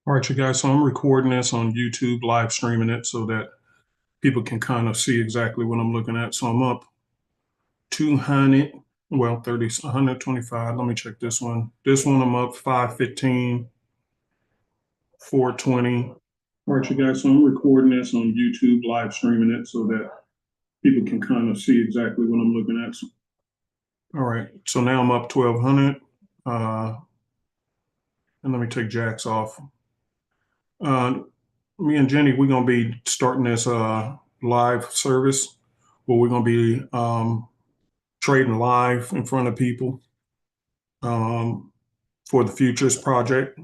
All right, you guys, so I'm recording this on YouTube, live streaming it so that people can kind of see exactly what I'm looking at. So I'm up 200, well, 30, 125. Let me check this one. This one I'm up 515, 420. All right, you guys, so I'm recording this on YouTube, live streaming it so that people can kind of see exactly what I'm looking at. All right, so now I'm up 1200. And let me take jacks off. Me and Jenny, we're gonna be starting this live service where we're gonna be trading live in front of people um, for the Futures Project.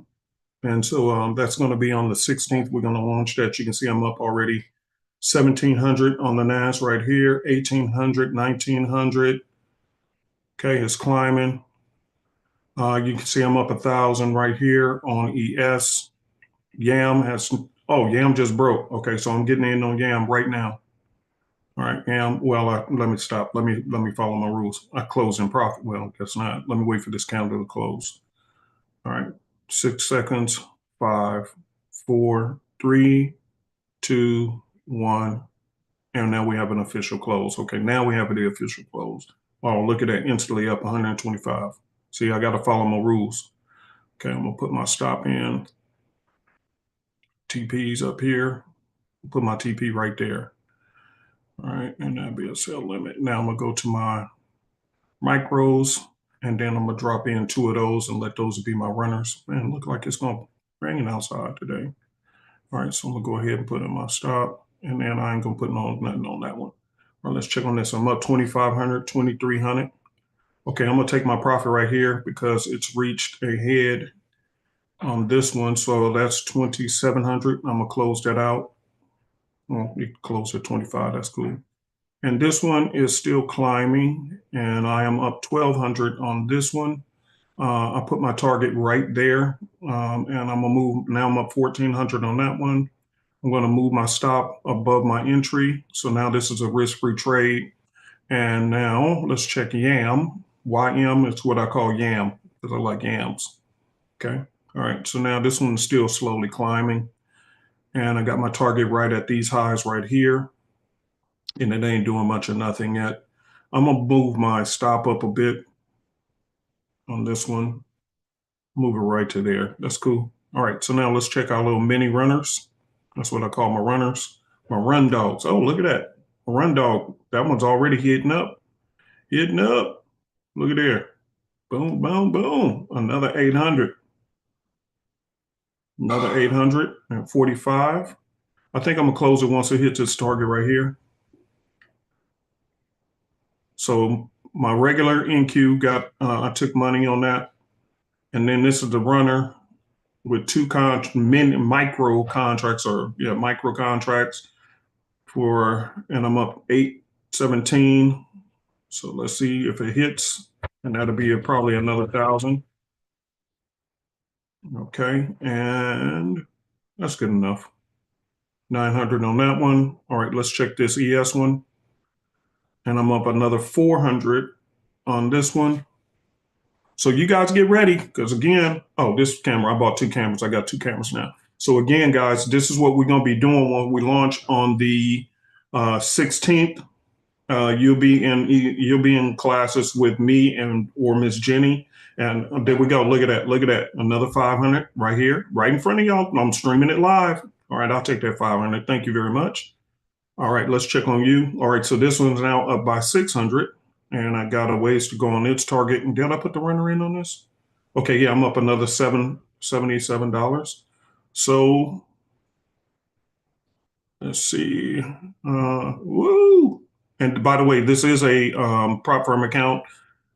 And so that's gonna be on the 16th. We're gonna launch that. You can see I'm up already 1700 on the NAS right here, 1800, 1900. Okay, it's climbing. You can see I'm up 1000 right here on ES. YAM has, oh, YAM just broke. Okay, so I'm getting in on YAM right now. All right, YAM, well, let me stop. Let me follow my rules. I close in profit. Well, guess not. Let me wait for this candle to close. All right, 6 seconds, 5, 4, 3, 2, 1. And now we have an official close. Okay, now we have the official close. Oh, look at that, instantly up 125. See, I got to follow my rules. Okay, I'm gonna put my stop in. TP's up here. Put my TP right there. All right, and that'll be a sell limit. Now I'm gonna go to my micros, and then I'm gonna drop in 2 of those and let those be my runners. Man, look like it's gonna rain outside today. All right, so I'm gonna go ahead and put in my stop, and then I ain't gonna put nothing on that one. All right, let's check on this. I'm up 2,500, 2,300. Okay, I'm gonna take my profit right here because it's reached a head on this one, so that's 2,700. I'm gonna close that out. Well, you can close at 25, that's cool. And this one is still climbing, and I am up 1,200 on this one. I put my target right there, and I'm gonna move, now I'm up 1,400 on that one. I'm gonna move my stop above my entry. So now this is a risk-free trade. And now let's check YAM. YM is what I call YAM, because I like yams, okay? All right, so now this one's still slowly climbing. And I got my target right at these highs right here. And it ain't doing much of nothing yet. I'm gonna move my stop up a bit on this one. Move it right to there. That's cool. All right, so now let's check our little mini runners. That's what I call my runners. My run dogs. Oh, look at that. A run dog. That one's already hitting up. Hitting up. Look at there. Boom, boom, boom. Another 800. Another 845. I think I'm gonna close it once it hits its target right here. So my regular NQ got, I took money on that. And then this is the runner with 2 micro contracts, or yeah, micro contracts for, and I'm up 817. So let's see if it hits, and that'll be probably another 1,000. Okay, and that's good enough. 900 on that one. All right, let's check this ES one. And I'm up another 400 on this one. So you guys get ready, because again, oh, this camera, I bought 2 cameras. I got 2 cameras now. So again, guys, this is what we're gonna be doing when we launch on the 16th. You'll be in classes with me and or Miss Jenny. And there we go. Look at that. Look at that. Another 500 right here, right in front of y'all. I'm streaming it live. All right, I'll take that 500. Thank you very much. All right, let's check on you. All right, so this one's now up by 600, and I got a ways to go on its target. And did I put the runner in on this? Okay, yeah, I'm up another $77. So let's see. Woo! And by the way, this is a prop firm account.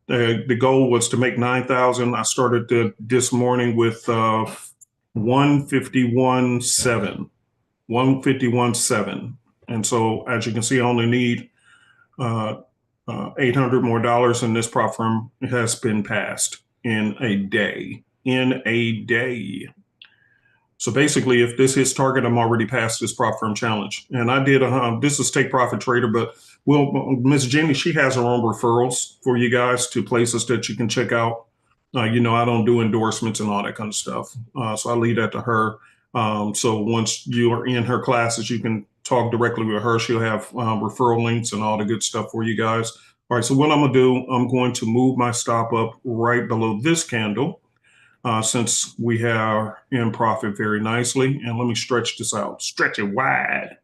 The goal was to make 9,000. I started this morning with 151.7, 151.7. And so as you can see, I only need 800 more dollars, and this prop firm has been passed in a day. In a day. So basically, if this hits target, I'm already past this prop firm challenge. And I did, this is Take Profit Trader, but Miss Jenny, she has her own referrals for you guys to places that you can check out. You know, I don't do endorsements and all that kind of stuff. So I leave that to her. So once you are in her classes, you can talk directly with her. She'll have referral links and all the good stuff for you guys. All right, so what I'm gonna do, I'm going to move my stop up right below this candle since we are in profit very nicely. And let me stretch this out, stretch it wide.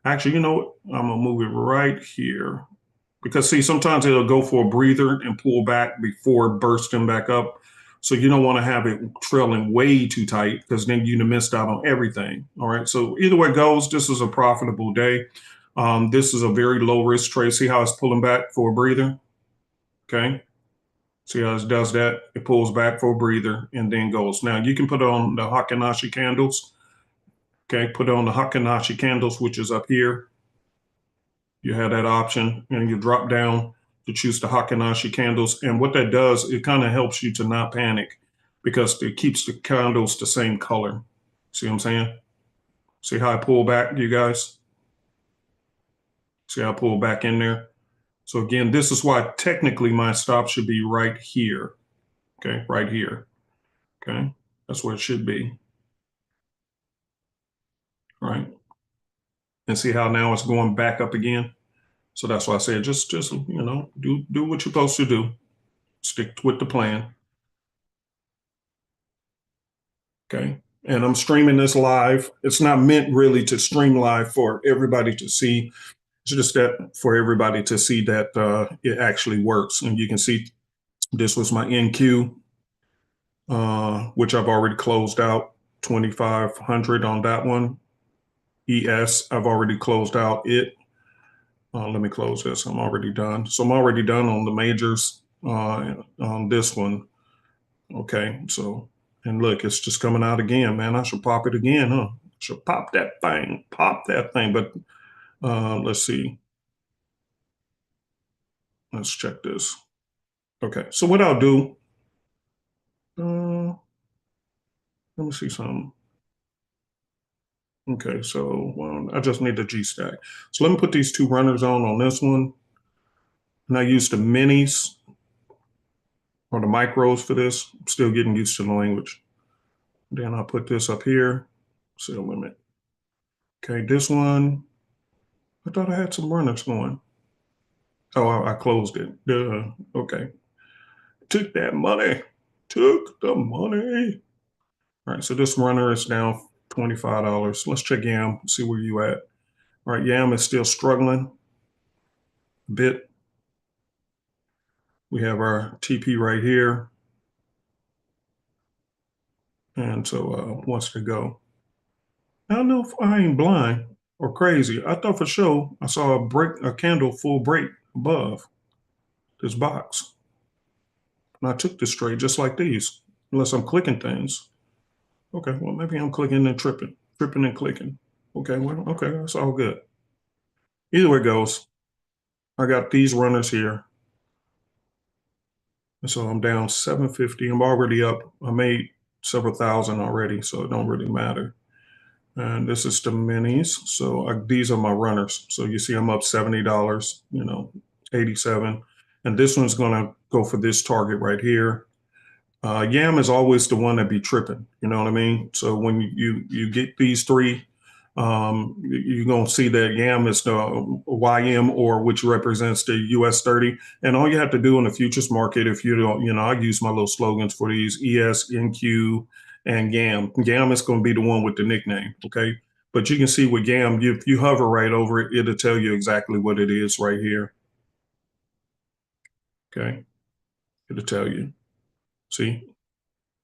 Actually, you know what? I'm gonna move it right here because see, sometimes it'll go for a breather and pull back before bursting back up. So you don't want to have it trailing way too tight because then you missed out on everything. All right. So either way it goes, this is a profitable day. This is a very low risk trade. See how it's pulling back for a breather? Okay. See how it does that? It pulls back for a breather and then goes. Now you can put on the Hakanashi candles. Okay. Put on the Hakanashi candles, which is up here. You have that option and you drop down to choose the Hakanashi candles. And what that does, it kind of helps you to not panic because it keeps the candles the same color. See what I'm saying? See how I pull back, you guys? See how I pull back in there? So again, this is why technically my stop should be right here. Okay, right here. Okay, that's where it should be. All right. And see how now it's going back up again? So that's why I said just do what you're supposed to do. Stick with the plan. Okay. And I'm streaming this live. It's not meant really to stream live for everybody to see. It's just that for everybody to see that it actually works. And you can see this was my NQ, which I've already closed out 2,500 on that one. ES, I've already closed out it. Let me close this. I'm already done. So I'm already done on the majors on this one. Okay. So, and look, it's just coming out again, man. I should pop it again, huh? Should pop that thing, pop that thing. But let's see. Let's check this. Okay, so what I'll do, let me see something. Okay, so I just need the G stack. So let me put these two runners on this one. And I use the minis or the micros for this. I'm still getting used to the language. Then I'll put this up here, sell limit. Okay, this one, I thought I had some runners going. Oh, I closed it. Duh. Okay. Took that money. Took the money. All right, so this runner is down $25. Let's check YAM, see where you at. All right, YAM is still struggling a bit. We have our TP right here. And so wants to go. I don't know if I ain't blind or crazy. I thought for sure I saw a candle full break above this box. And I took this trade just like these, unless I'm clicking things. Okay, well, maybe I'm clicking and tripping and clicking. Okay, well, okay, that's all good. Either way it goes, I got these runners here. And so I'm down 750. I'm already up. I made several thousand already, so it don't really matter. And this is the minis. So these are my runners. So you see I'm up $70, 87. And this one's going to go for this target right here. YAM is always the one that be tripping. You know what I mean? So when you get these three, you're going to see that YAM is the YM, or which represents the US 30. And all you have to do in the futures market, if you don't, I use my little slogans for these: ES, NQ, and YAM. YAM is going to be the one with the nickname. Okay. But you can see with YAM, if you hover right over it, it'll tell you exactly what it is right here. Okay. It'll tell you. See?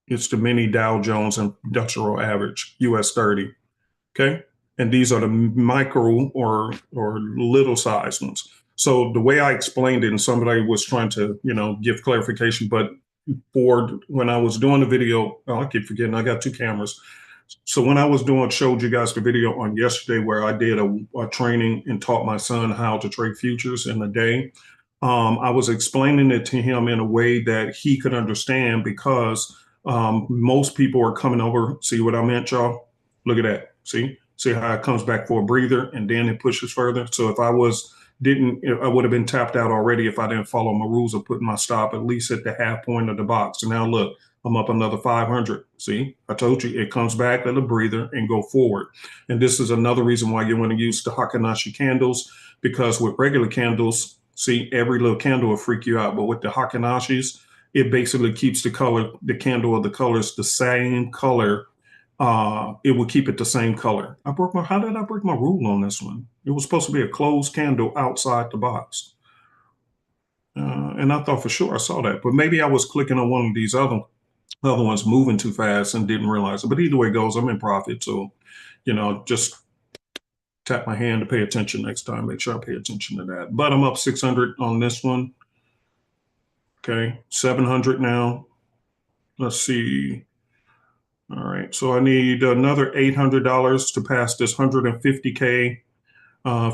It's the mini Dow Jones Industrial Average, US 30. Okay. And these are the micro or little size ones. So the way I explained it, and somebody was trying to, give clarification, but for when I was doing the video, I keep forgetting I got two cameras. So when I was showed you guys the video on yesterday where I did a training and taught my son how to trade futures in a day. I was explaining it to him in a way that he could understand because most people are coming over. See what I meant, y'all? Look at that. See how it comes back for a breather and then it pushes further. So if I would have been tapped out already if I didn't follow my rules of putting my stop at least at the half point of the box. And now look, I'm up another 500. See, I told you it comes back, let a breather, and go forward. And this is another reason why you want to use the Hakanashi candles, because with regular candles, see, every little candle will freak you out. But with the Hakanashis, it basically keeps the color, the candle of the colors, the same color. It will keep it the same color. How did I break my rule on this one? It was supposed to be a closed candle outside the box. And I thought for sure I saw that, but maybe I was clicking on one of these other ones moving too fast and didn't realize it. But either way it goes, I'm in profit. So, just tap my hand to pay attention next time. Make sure I pay attention to that. But I'm up 600 on this one. Okay, 700 now. Let's see. All right, so I need another $800 to pass this 150K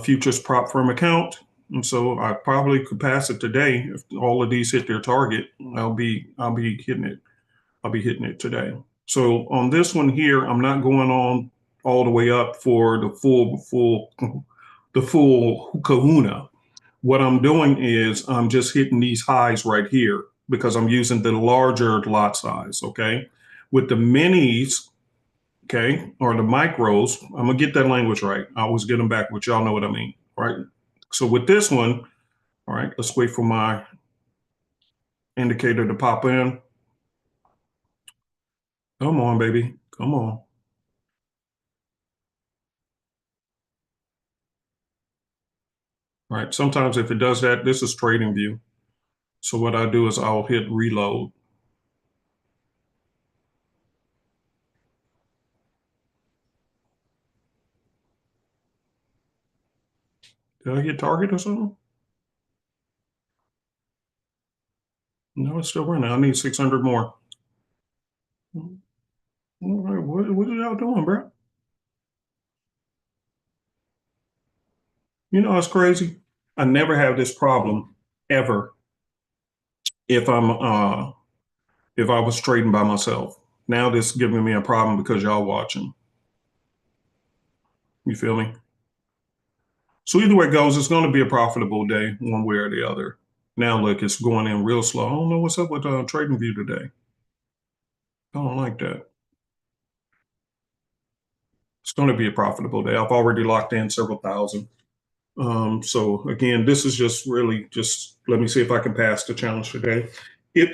futures prop firm account. And so I probably could pass it today if all of these hit their target. I'll be hitting it. I'll be hitting it today. So on this one here, I'm not going on all the way up for the full kahuna. What I'm doing is I'm just hitting these highs right here because I'm using the larger lot size, okay? With the minis, okay, or the micros, I'm gonna get that language right. I always get them backwards. Y'all know what I mean, right? So with this one, all right, let's wait for my indicator to pop in. Come on, baby, come on. All right, sometimes if it does that, this is trading view. So what I do is I'll hit reload. Did I hit target or something? No, it's still running. I need 600 more. All right, what are y'all doing, bro? You know, it's crazy. I never have this problem ever if if I was trading by myself. Now this is giving me a problem because y'all watching. You feel me? So either way it goes, it's going to be a profitable day, one way or the other. Now look, it's going in real slow. I don't know what's up with Trading View today. I don't like that. It's going to be a profitable day. I've already locked in several thousand. So again, this is just really just let me see if I can pass the challenge today. If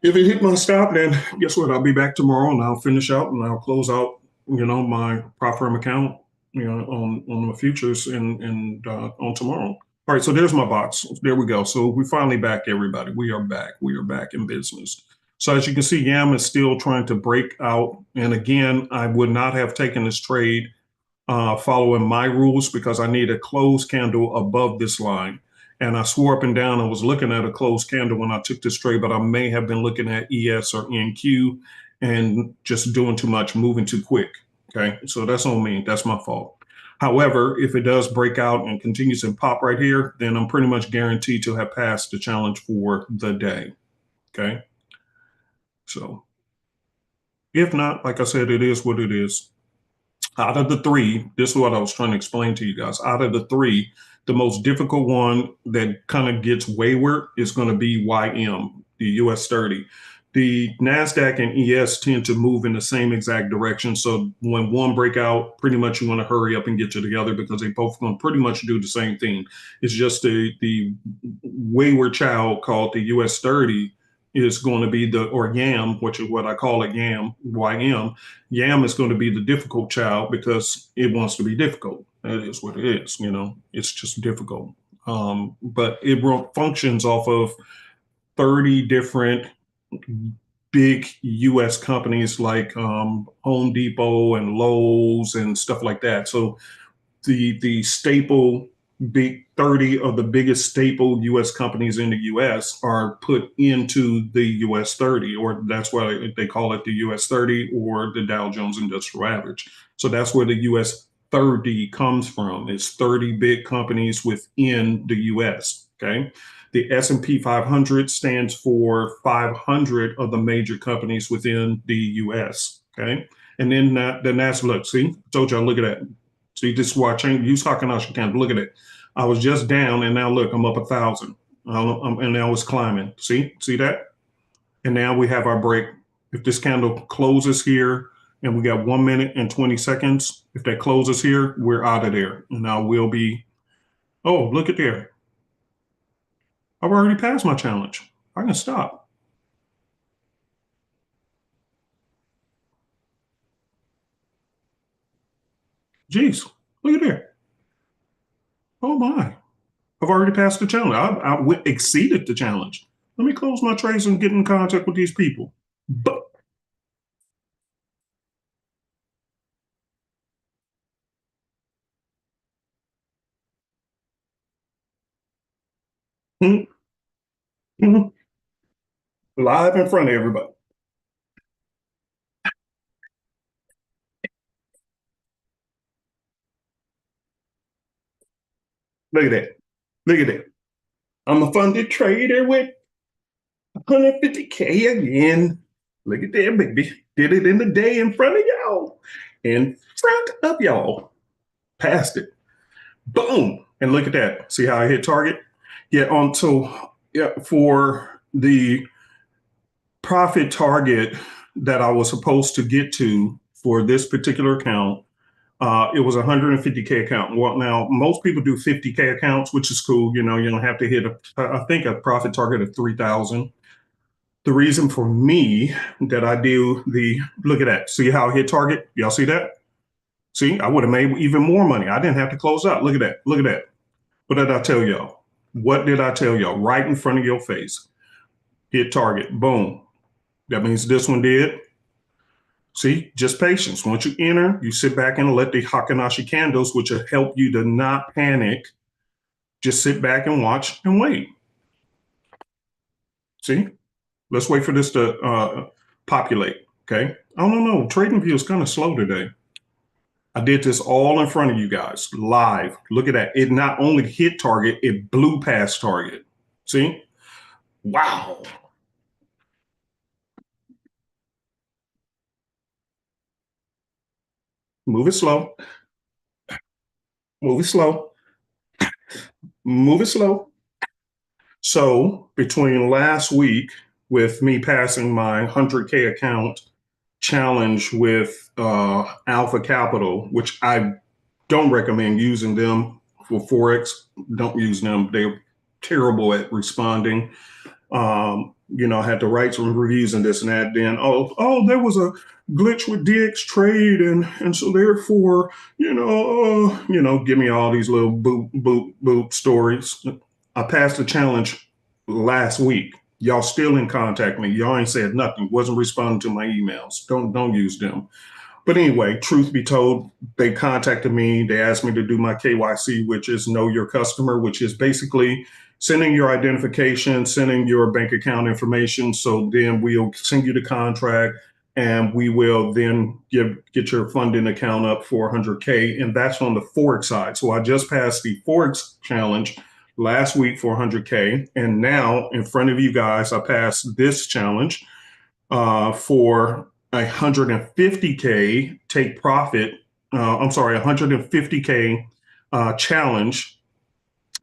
it hit my stop, then guess what? I'll be back tomorrow and I'll finish out and I'll close out, my prop firm account, on the futures and on tomorrow. All right, so there's my box. There we go. So we're finally back, everybody. We are back. We are back in business. So as you can see, YAM is still trying to break out. And again, I would not have taken this trade following my rules because I need a closed candle above this line. And I swore up and down I was looking at a closed candle when I took this trade, but I may have been looking at ES or NQ and just doing too much, moving too quick. Okay, so that's on me. That's my fault. However, if it does break out and continues to pop right here, then I'm pretty much guaranteed to have passed the challenge for the day. Okay, so if not, like I said, it is what it is. Out of the three, this is what I was trying to explain to you guys. Out of the three, the most difficult one that kind of gets wayward is going to be YM, the US 30. The NASDAQ and ES tend to move in the same exact direction. So when one break out, pretty much you want to hurry up and get to the other because they both going to pretty much do the same thing. It's just the wayward child called the US 30 is going to be or YAM, which is what I call it, YM. YAM is going to be the difficult child because it wants to be difficult. That is what it is, it's just difficult. But it functions off of 30 different big US companies like Home Depot and Lowe's and stuff like that. So the staple big 30 of the biggest staple US companies in the US are put into the US 30, or that's why they call it the US 30 or the Dow Jones Industrial Average. So that's where the US 30 comes from. It's 30 big companies within the US, okay? The S&P 500 stands for 500 of the major companies within the US, okay? And then the NASDAQ, look, see, I told y'all, look at that. See, this is why I changed. Use Hakanashi candle. Look at it. I was just down, and now look, I'm up 1,000, and now it's climbing. See that? And now we have our break. If this candle closes here and we got 1 minute and 20 seconds, if that closes here, we're out of there. And I will be, oh, look at there. I've already passed my challenge. I can stop. Jeez, look at there. Oh my. I've already passed the challenge. Exceeded the challenge. Let me close my trades and get in contact with these people. But mm, mm, live in front of everybody. Look at that. Look at that. I'm a funded trader with 150K again. Look at that, baby. Did it in the day in front of y'all. In front of y'all. Passed it. Boom. And look at that. See how I hit target? Yeah, for the profit target that I was supposed to get to for this particular account, it was a 150K account. Well, now most people do 50K accounts, which is cool. You know, you don't have to hit I think a profit target of 3,000. The reason for me that I do look at that. See how I hit target? Y'all see that? See, I would have made even more money. I didn't have to close out. Look at that. Look at that. What did I tell y'all? What did I tell y'all? Right in front of your face. Hit target. Boom. That means this one did. See, just patience. Once you enter, you sit back and let the Hakanashi candles, which will help you to not panic, just sit back and watch and wait. See, let's wait for this to populate. Okay. I don't know. Trading view is kind of slow today. I did this all in front of you guys live. Look at that. It not only hit target, it blew past target. See? Wow. Move it slow. Move it slow. Move it slow. So between last week with me passing my 100K account challenge with Alpha Capital, which I don't recommend using them for Forex. Don't use them. They're terrible at responding. I had to write some reviews and this and that. Then, there was a glitch with DX trade, and so therefore, give me all these little boop boop boop stories. I passed the challenge last week. Y'all still in contact me. Y'all ain't said nothing. Wasn't responding to my emails. Don't use them. But anyway, truth be told, they contacted me. They asked me to do my KYC, which is know your customer, which is basically sending your identification, sending your bank account information. So then we'll send you the contract and we will then get your funding account up for 100K. And that's on the Forex side. So I just passed the Forex challenge last week for 100K. And now in front of you guys, I passed this challenge for 150K take profit. 150K challenge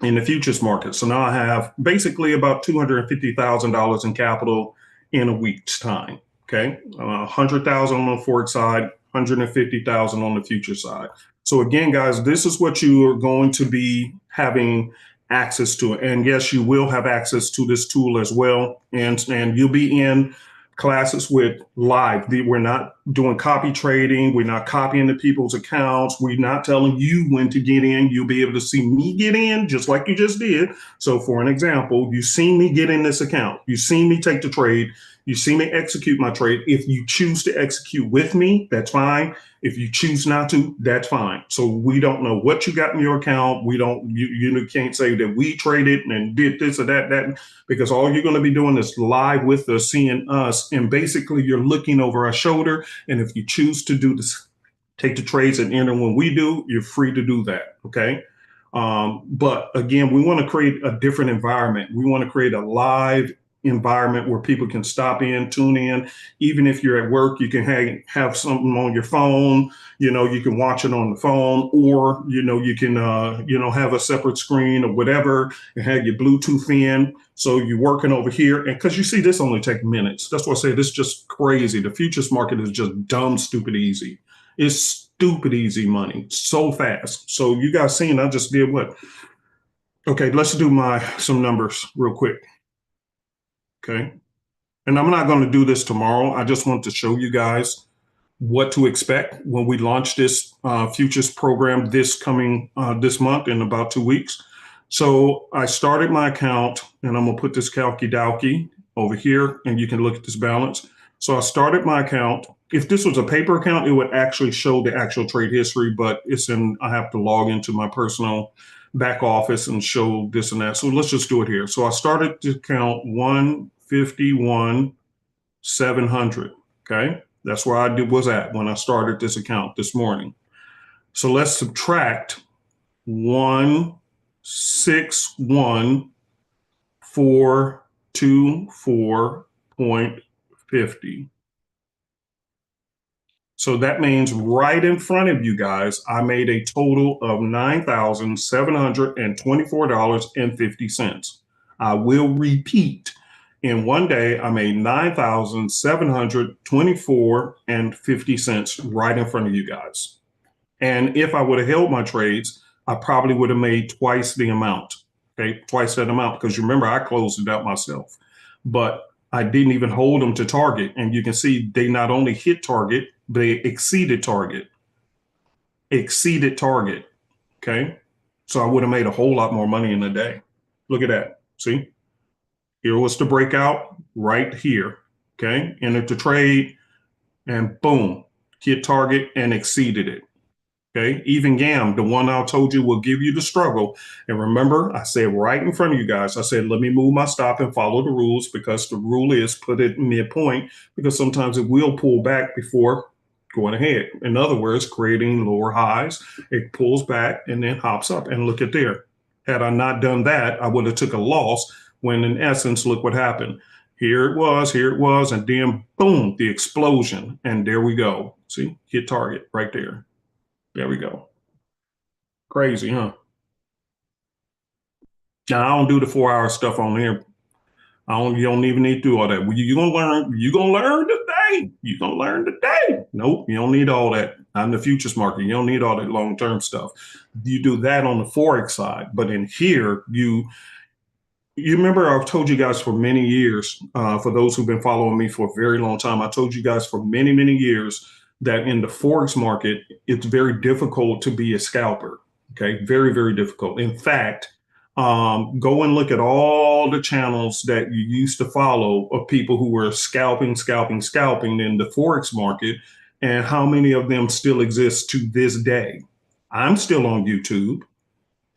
in the futures market. So now I have basically about $250,000 in capital in a week's time. Okay, 100,000 on the Forex side, 150,000 on the future side. So again, guys, this is what you are going to be having access to. And yes, you will have access to this tool as well. And you'll be in classes with live. We're not doing copy trading. We're not copying the people's accounts. We're not telling you when to get in. You'll be able to see me get in just like you just did. So for an example, you see me get in this account. You see me take the trade. You see me execute my trade. If you choose to execute with me, that's fine. If you choose not to, that's fine. So we don't know what you got in your account. We don't, you can't say that we traded and did this or that, because all you're going to be doing is live with us, seeing us. And basically you're looking over our shoulder. And if you choose to do this, take the trades and enter when we do, you're free to do that. Okay. But again, we want to create a different environment. We want to create a live environment where people can stop in, tune in. Even if you're at work, you can have something on your phone. You can watch it on the phone, or you can have a separate screen or whatever, and have your Bluetooth in. So you're working over here, and because you see, this only takes minutes. That's why I say this is just crazy. The futures market is just dumb, stupid, easy. It's stupid easy money, so fast. So you guys seen, I just did what? Okay, let's do some numbers real quick. Okay. And I'm not going to do this tomorrow. I just want to show you guys what to expect when we launch this futures program this month in about 2 weeks. So I started my account, and I'm going to put this calky dowky over here, and you can look at this balance. So I started my account. If this was a paper account, it would actually show the actual trade history, but I have to log into my personal back office and show this and that. So let's just do it here. So I started the account 151,700. Okay, that's where I was at when I started this account this morning. So let's subtract 161,424.50. So that means right in front of you guys, I made a total of $9,724.50. I will repeat. In one day, I made $9,724.50 right in front of you guys. And if I would have held my trades, I probably would have made twice the amount. Okay, twice that amount, because you remember I closed it out myself. But I didn't even hold them to target. And you can see they not only hit target, they exceeded target. Exceeded target. Okay. So I would have made a whole lot more money in a day. Look at that. See? Here was the breakout right here. Okay. Entered the trade, and boom, hit target and exceeded it. Okay, even GAM, the one I told you will give you the struggle. And remember, I said right in front of you guys, I said, let me move my stop and follow the rules, because the rule is put it midpoint, because sometimes it will pull back before going ahead. In other words, creating lower highs, it pulls back and then hops up. And look at there. Had I not done that, I would have took a loss, when in essence, look what happened. Here it was, and then boom, the explosion. And there we go. See, hit target right there. There we go. Crazy, huh? Now, I don't do the 4 hour stuff on here. You don't even need to do all that. You're gonna learn. You're gonna learn today. You're gonna learn today. Nope, you don't need all that. Not in the futures market. You don't need all that long-term stuff. You do that on the Forex side. But in here, you remember I've told you guys for many years, for those who've been following me for a very long time, I told you guys for many, many years that in the Forex market, it's very difficult to be a scalper. Okay, very, very difficult. In fact, go and look at all the channels that you used to follow of people who were scalping in the Forex market, and how many of them still exist to this day. I'm still on YouTube.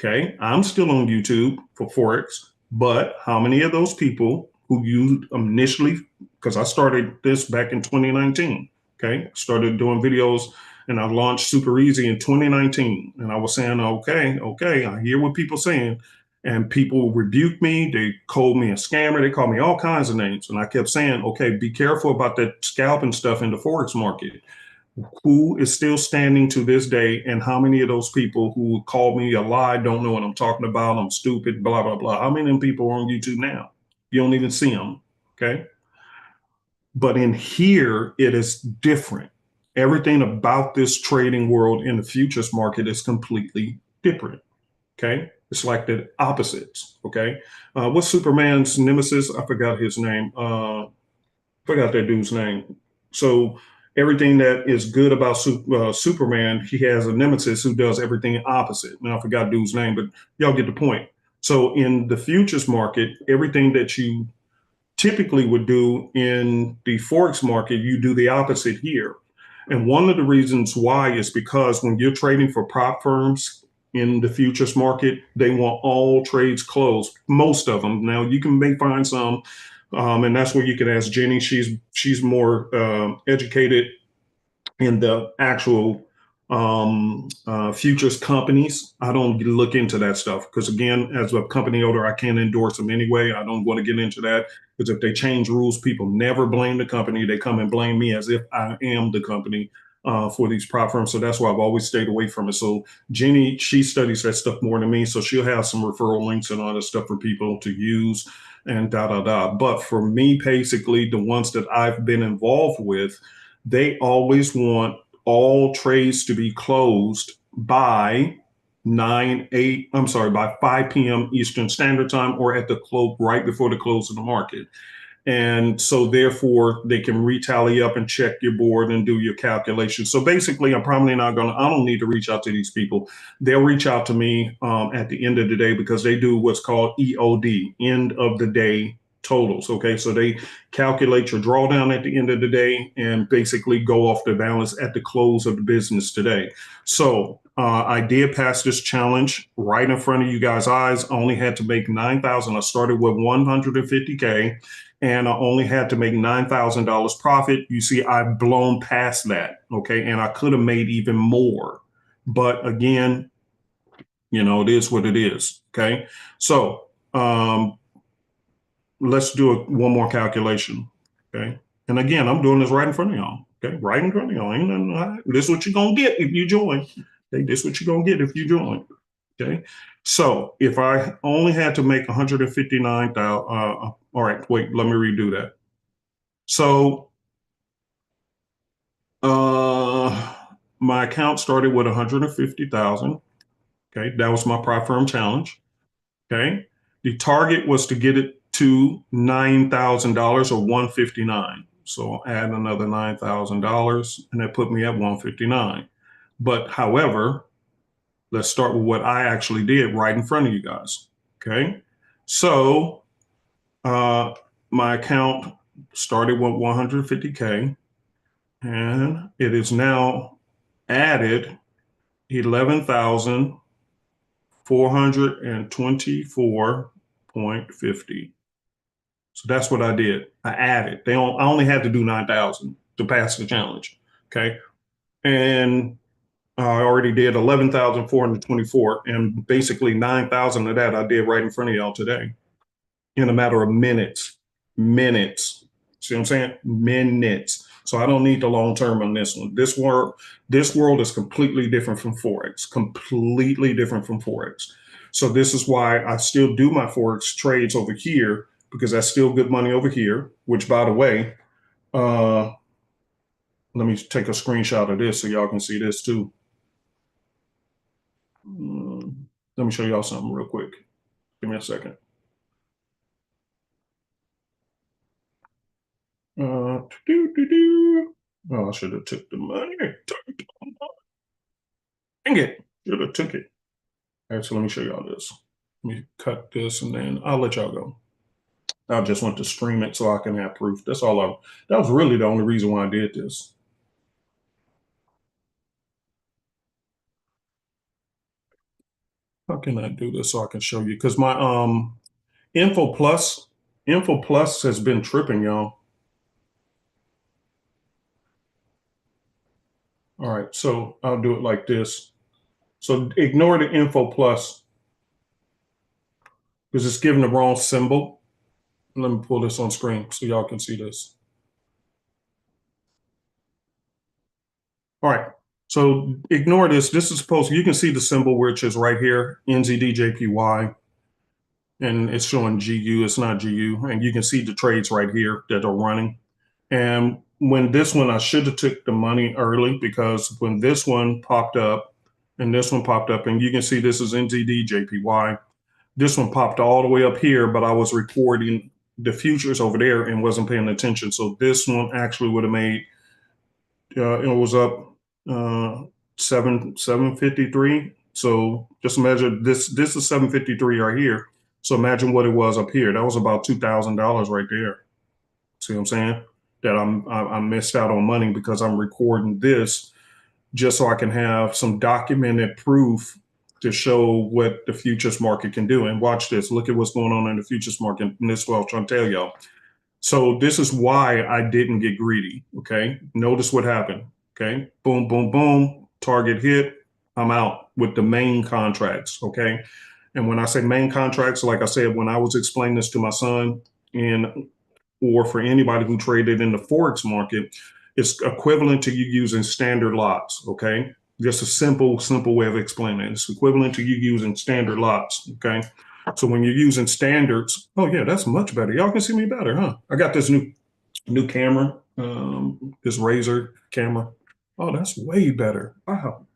Okay, I'm still on YouTube for Forex. But how many of those people who you initially, because I started this back in 2019, okay, started doing videos, and I launched Super Easy in 2019. And I was saying, okay, I hear what people saying. And people rebuke me. They called me a scammer. They called me all kinds of names. And I kept saying, okay, be careful about that scalping stuff in the Forex market. Who is still standing to this day, and how many of those people who called me a lie, don't know what I'm talking about, I'm stupid, blah, blah, blah. How many of them people are on YouTube now? You don't even see them, okay? But in here, it is different. Everything about this trading world in the futures market is completely different, okay? It's like the opposites, okay? What's Superman's nemesis? I forgot his name. Forgot that dude's name. So everything that is good about Superman, he has a nemesis who does everything opposite. Now I forgot dude's name, but y'all get the point. So in the futures market, everything that you typically would do in the Forex market, you do the opposite here. And one of the reasons why is because when you're trading for prop firms in the futures market, they want all trades closed, most of them. Now you may find some, and that's where you can ask Jenny. She's more educated in the actual futures companies. I don't look into that stuff because, again, as a company owner, I can't endorse them anyway. I don't want to get into that because if they change rules, people never blame the company. They come and blame me as if I am the company for these prop firms. So that's why I've always stayed away from it. So Jenny, she studies that stuff more than me. So she'll have some referral links and all that stuff for people to use and da da da. But for me, basically, the ones that I've been involved with, they always want all trades to be closed by 5 p.m. Eastern Standard Time or at the close right before the close of the market. And so therefore they can retally up and check your board and do your calculations. So basically, I'm probably not going to, I don't need to reach out to these people. They'll reach out to me at the end of the day because they do what's called EOD, end of the day totals. Okay. So they calculate your drawdown at the end of the day and basically go off the balance at the close of the business today. So I did pass this challenge right in front of you guys' eyes. I only had to make 9,000. I started with 150K and I only had to make $9,000 profit. You see, I've blown past that. Okay. And I could have made even more. But again, it is what it is. Okay. So let's do one more calculation. Okay. And again, I'm doing this right in front of y'all. Okay. Right in front of y'all. Ain't nothing. This is what you're going to get if you join. Okay. This is what you're going to get if you join. Okay. So if I only had to make 159,000, all right, wait, let me redo that. So my account started with 150,000. Okay. That was my prop firm challenge. Okay. The target was to get it to $9,000 or 159. So I'll add another $9,000 and that put me at 159. But however, let's start with what I actually did right in front of you guys. Okay. So my account started with 150K and it is now added 11,424.50. So that's what I did. I added. I only had to do 9,000 to pass the challenge. Okay. And I already did 11,424 and basically 9,000 of that I did right in front of y'all today in a matter of minutes. Minutes. See what I'm saying? Minutes. So I don't need the long term on this one. This world is completely different from Forex. Completely different from Forex. So this is why I still do my Forex trades over here because that's still good money over here. Which, by the way, let me take a screenshot of this so y'all can see this too. Let me show y'all something real quick. Give me a second. Oh, I should have took the money. Dang it. Should have took it. All right, so let me show y'all this. Let me cut this and then I'll let y'all go. I just want to stream it so I can have proof. That's all that was really the only reason why I did this. How can I do this so I can show you? Because my Info Plus has been tripping, y'all. All right, so I'll do it like this. So ignore the Info Plus because it's giving the wrong symbol. Let me pull this on screen so y'all can see this. All right, so ignore this. This is supposed you can see the symbol which is right here, NZDJPY, and it's showing GU. It's not GU, and you can see the trades right here that are running. And when this one, I should have took the money early because when this one popped up and this one popped up, and you can see this is NZDJPY. This one popped all the way up here, but I was recording the futures over there and wasn't paying attention. So this one actually would have made it was up 753. So just imagine this is 753 right here. So imagine what it was up here. That was about $2,000 right there. See what I'm saying? That I missed out on money because I'm recording this just so I can have some documented proof to show what the futures market can do. And watch this. Look at what's going on in the futures market. And this is what I was trying to tell y'all. So this is why I didn't get greedy. Okay. Notice what happened. Okay. Boom, boom, boom. target hit, I'm out with the main contracts, okay? And when I say main contracts, like I said, when I was explaining this to my son, and or for anybody who traded in the Forex market, it's equivalent to you using standard lots, okay? Just a simple way of explaining it. It's equivalent to you using standard lots, okay? So when you're using standards, oh yeah, that's much better. Y'all can see me better, huh? I got this new camera, this Razor camera. Oh, that's way better. Wow.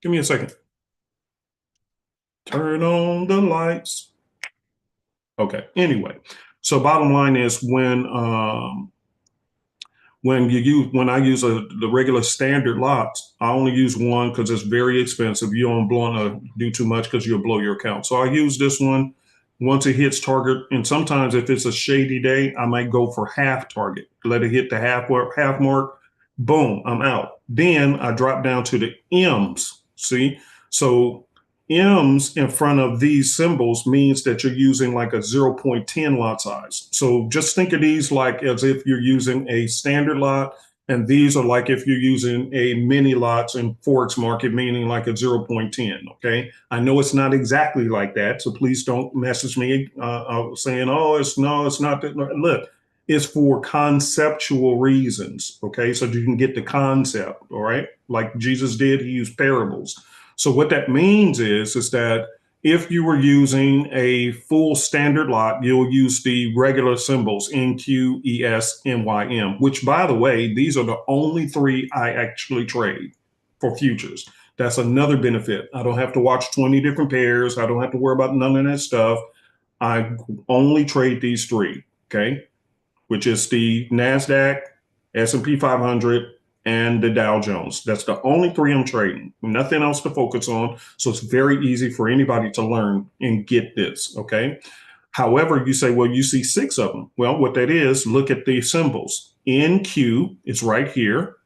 Give me a second. Turn on the lights. Okay. Anyway, so bottom line is when I use the regular standard lots, I only use one because it's very expensive. You don't want to do too much because you'll blow your account. So I use this one once it hits target, and sometimes if it's a shady day, I might go for half target. Let it hit the half mark. Boom, I'm out. Then I drop down to the M's. See, so M's in front of these symbols means that you're using like a 0.10 lot size. So just think of these like as if you're using a standard lot, and these are like if you're using a mini lots in Forex market, meaning like a 0.10, okay? I know it's not exactly like that, so please don't message me saying, oh, it's not that. Look, it's for conceptual reasons, okay? So you can get the concept, all right? Like Jesus did, he used parables. So what that means is that if you were using a full standard lot, you'll use the regular symbols NQ, ES, NYM, which by the way, these are the only three I actually trade for futures. That's another benefit. I don't have to watch 20 different pairs. I don't have to worry about none of that stuff. I only trade these three, okay? Which is the NASDAQ, S&P 500, and the Dow Jones. That's the only three I'm trading. Nothing else to focus on. So it's very easy for anybody to learn and get this, okay? However, you say, well, you see six of them. Well, what that is, look at the symbols. NQ is right here.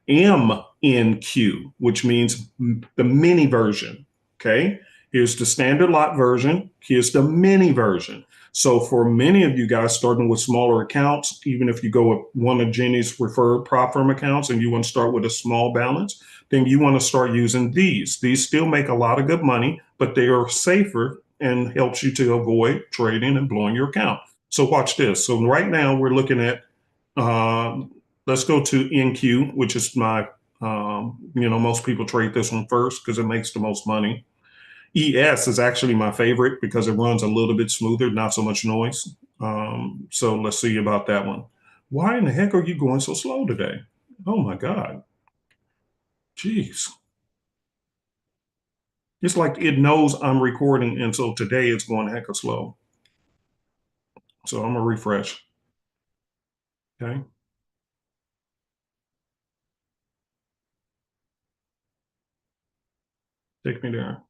MNQ, which means the mini version, okay? Here's the standard lot version. Here's the mini version. So for many of you guys starting with smaller accounts, even if you go with one of Jenny's referred prop firm accounts and you want to start with a small balance, then you want to start using these. These still make a lot of good money, but they are safer and helps you to avoid trading and blowing your account. So watch this. So right now we're looking at, let's go to NQ, which is my, most people trade this one first because it makes the most money. ES is actually my favorite because it runs a little bit smoother, not so much noise. So let's see about that one. Why in the heck are you going so slow today? Oh my God. Jeez. It's like it knows I'm recording, and so today it's going heck of slow. So I'm gonna refresh. Okay. Take me there.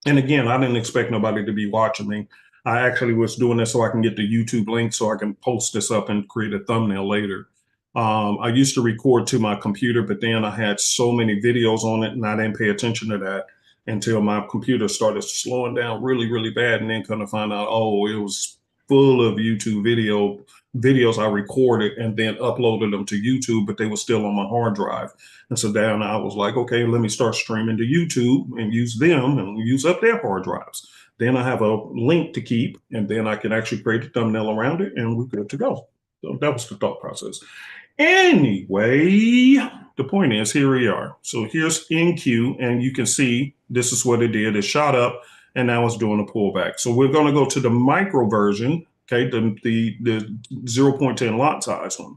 And again, I didn't expect nobody to be watching me. I actually was doing this so I can get the YouTube link so I can post this up and create a thumbnail later. I used to record to my computer, but then I had so many videos on it and I didn't pay attention to that until my computer started slowing down really, really bad. And then kind of find out, oh, it was full of YouTube videos I recorded and then uploaded them to YouTube, but they were still on my hard drive. And so then I was like, okay, let me start streaming to YouTube and use them and use up their hard drives. Then I have a link to keep, and then I can actually create a thumbnail around it, and we're good to go. So that was the thought process. Anyway, the point is, here we are. So here's NQ, and you can see this is what it did. It shot up, and now it's doing a pullback. So we're going to go to the micro version, okay, the 0.10 lot size one.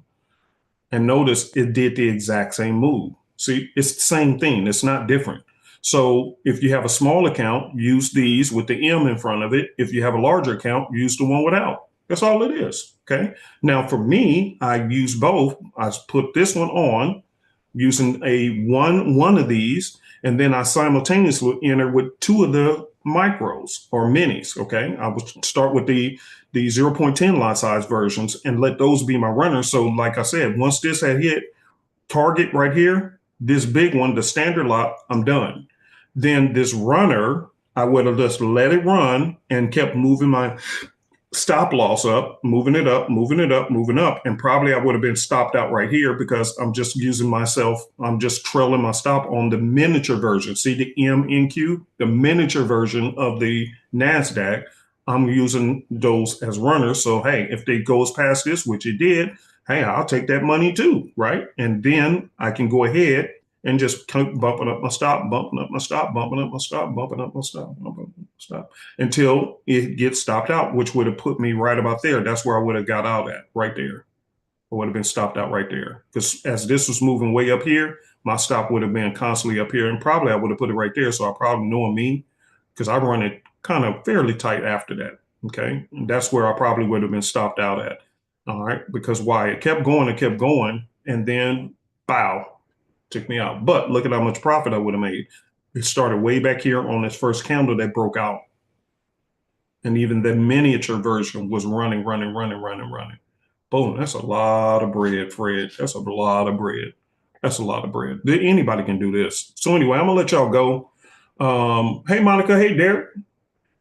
And notice it did the exact same move. See, it's the same thing. It's not different. So if you have a small account, use these with the M in front of it. If you have a larger account, use the one without. That's all it is, okay? Now for me, I use both. I put this one on using a one of these, and then I simultaneously enter with two of the micros or minis, okay? I would start with the 0.10 lot size versions and let those be my runners. So like I said, once this had hit target right here, this big one, the standard lot, I'm done. Then this runner, I would have just let it run and kept moving my stop loss up, moving it up, moving it up, moving up. And probably I would have been stopped out right here because I'm just using myself, I'm just trailing my stop on the miniature version. See the MNQ, the miniature version of the NASDAQ. I'm using those as runners. So, hey, if they goes past this, which it did, hey, I'll take that money too, right? And then I can go ahead and just keep bumping up my stop, bumping up my stop, bumping up my stop, bumping up my stop, bumping up my stop until it gets stopped out, which would have put me right about there. That's where I would have got out at, right there. I would have been stopped out right there. Because as this was moving way up here, my stop would have been constantly up here. And probably I would have put it right there. So I probably knowing me, because I run it kind of fairly tight after that. Okay. And that's where I probably would have been stopped out at. All right. Because why? It kept going, it kept going. And then, bow, took me out. But look at how much profit I would have made. It started way back here on this first candle that broke out. And even the miniature version was running, running, running, running, running. Boom, that's a lot of bread, Fred. That's a lot of bread. That's a lot of bread. Anybody can do this. So anyway, I'm gonna let y'all go. Hey Monica, hey Derek,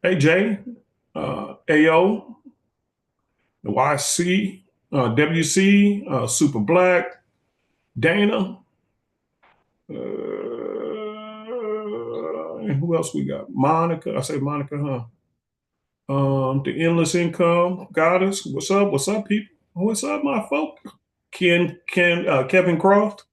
hey Jay, AO, the YC, WC, Super Black, Dana. Who else we got? Monica. I say Monica, huh? The endless income goddess. What's up? What's up, people? What's up, my folk? Kevin Croft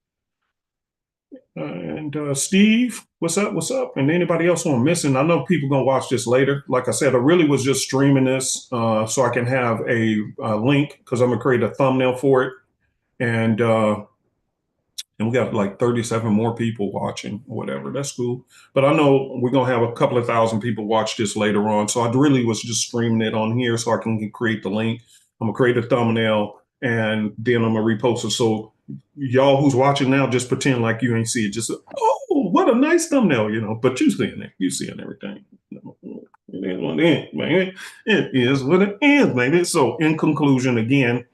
and Steve. What's up? What's up? And anybody else I'm missing? I know people gonna watch this later. Like I said, I really was just streaming this so I can have a link because I'm gonna create a thumbnail for it, and we got like 37 more people watching or whatever. That's cool. But I know we're going to have a couple of thousand people watch this later on. So I really was just streaming it on here so I can create the link. I'm going to create a thumbnail and then I'm going to repost it. So y'all who's watching now, just pretend like you ain't see it. Just, oh, what a nice thumbnail, but you seeing it. You seeing everything. It is what it is, man. It is what it is, baby. So in conclusion, again,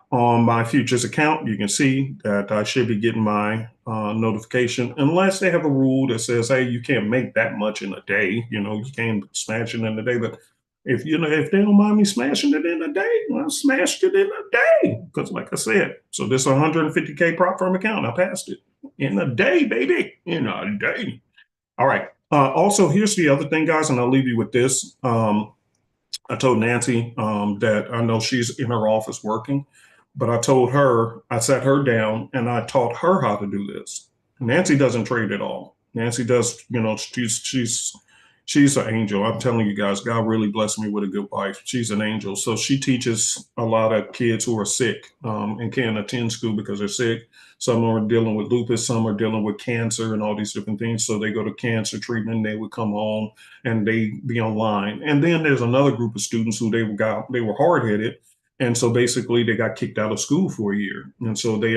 on my futures account, you can see that I should be getting my notification unless they have a rule that says, hey, you can't make that much in a day. You can't smash it in a day. But if they don't mind me smashing it in a day, I smashed it in a day. Because like I said, so this 150K prop firm account, I passed it in a day, baby. In a day. All right. Also, here's the other thing, guys, and I'll leave you with this. I told Nancy that I know she's in her office working, but I told her, I sat her down and I taught her how to do this. Nancy doesn't trade at all. Nancy does, she's an angel. I'm telling you guys, God really blessed me with a good wife. She's an angel. So she teaches a lot of kids who are sick and can't attend school because they're sick. Some are dealing with lupus, some are dealing with cancer and all these different things. So they go to cancer treatment, they would come home and they be online. And then there's another group of students who they were hard-headed. And so basically they got kicked out of school for a year. And so they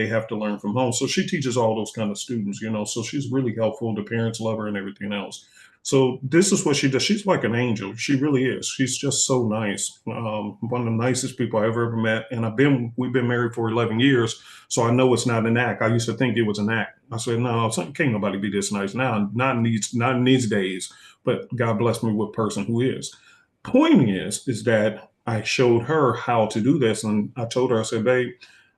have to learn from home. So she teaches all those kind of students, so she's really helpful. The parents love her and everything else. So this is what she does. She's like an angel. She really is. She's just so nice. One of the nicest people I ever met. And we've been married for 11 years. So I know it's not an act. I used to think it was an act. I said, no, can't nobody be this nice now. Not in these days. But God bless me with a person who is. Point is that I showed her how to do this. And I told her, I said, babe,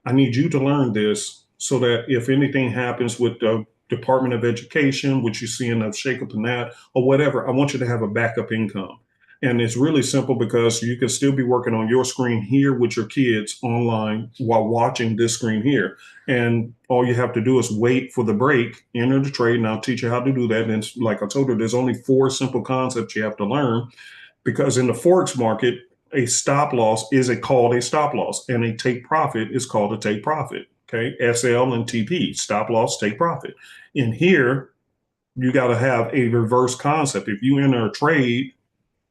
I need you to learn this so that if anything happens with the Department of Education, which you see in a shakeup in that, or whatever, I want you to have a backup income. And it's really simple because you can still be working on your screen here with your kids online while watching this screen here. And all you have to do is wait for the break, enter the trade, and I'll teach you how to do that. And like I told her, there's only 4 simple concepts you have to learn because in the Forex market, a stop loss is called a stop loss and a take profit is called a take profit. Okay, SL and TP, stop loss, take profit. In here, you got to have a reverse concept. If you enter a trade,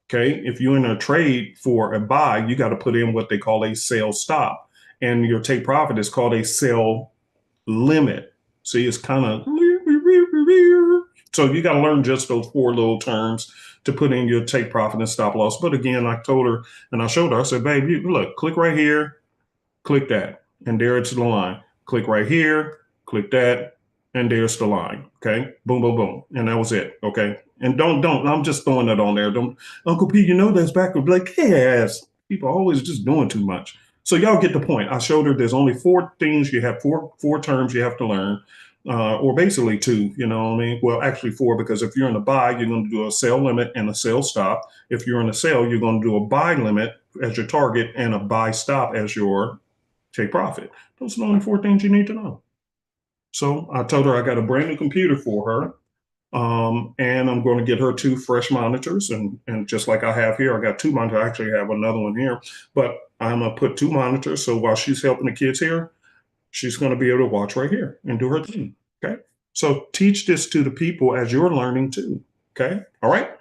if you enter a trade for a buy, you got to put in what they call a sell stop. And your take profit is called a sell limit. See, it's kind of, so you got to learn just those 4 little terms to put in your take profit and stop loss. But again, I told her and I showed her, I said, babe, look, click right here, click that, and there it's the line. Click right here, click that, and there's the line. Okay, boom, boom, boom, and that was it. Okay, and don't. I'm just throwing that on there. Don't, Uncle P, that's backward. Like, yes, People are always just doing too much. So y'all get the point. I showed her there's only four things you have, four terms you have to learn, or basically two, you know what I mean? Well, actually four, because if you're in a buy, you're going to do a sell limit and a sell stop. If you're in a sell, you're going to do a buy limit as your target and a buy stop as your take profit. Those are the only four things you need to know. So I told her I got a brand new computer for her. And I'm going to get her two fresh monitors. And just like I have here, I got two monitors. I actually have another one here, but I'm going to put two monitors. So while she's helping the kids here, she's going to be able to watch right here and do her thing. Okay. So teach this to the people as you're learning too. Okay. All right.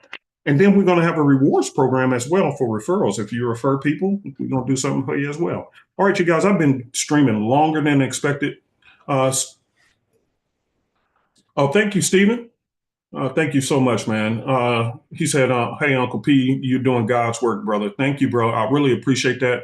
And then we're going to have a rewards program as well for referrals. If you refer people, we're going to do something for you as well. All right, you guys, I've been streaming longer than expected. Oh, thank you, Stephen. Thank you so much, man. He said, hey, Uncle P, you're doing God's work, brother. Thank you, bro. I really appreciate that.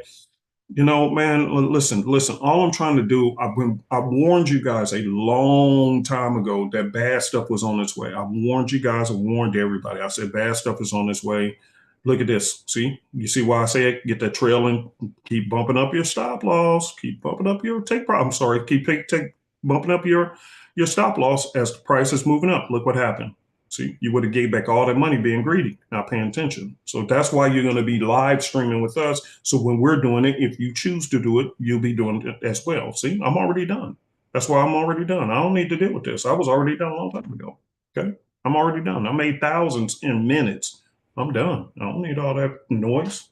You know, man, listen, all I'm trying to do, I warned you guys a long time ago that bad stuff was on its way. I warned you guys, I warned everybody. I said, bad stuff is on its way. Look at this. See, you see why I say it? Get that trailing, keep bumping up your stop loss, keep bumping up your take profit. I'm sorry, keep bumping up your stop loss as the price is moving up. Look what happened. See, you would have gave back all that money being greedy, not paying attention. So that's why you're going to be live streaming with us. So when we're doing it, if you choose to do it, you'll be doing it as well. See, I'm already done. That's why I'm already done. I don't need to deal with this. I was already done a long time ago. Okay. I'm already done. I made thousands in minutes. I'm done. I don't need all that noise.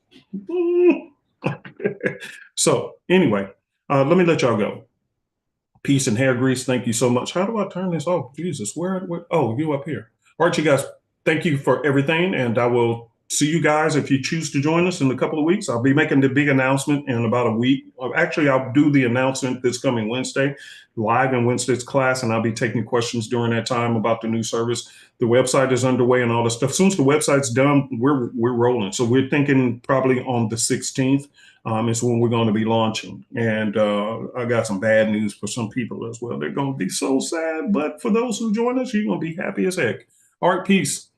So anyway, let me let y'all go. Peace and hair grease. Thank you so much. How do I turn this off? Jesus, where? Oh, you up here. All right, you guys. Thank you for everything, and I will see you guys if you choose to join us in a couple of weeks. I'll be making the big announcement in about a week. Actually, I'll do the announcement this coming Wednesday, live in Wednesday's class, and I'll be taking questions during that time about the new service. The website is underway and all this stuff. As soon as the website's done, we're rolling. So we're thinking probably on the 16th. Is when we're going to be launching. And I got some bad news for some people as well. They're going to be so sad. But for those who join us, you're going to be happy as heck. All right, peace.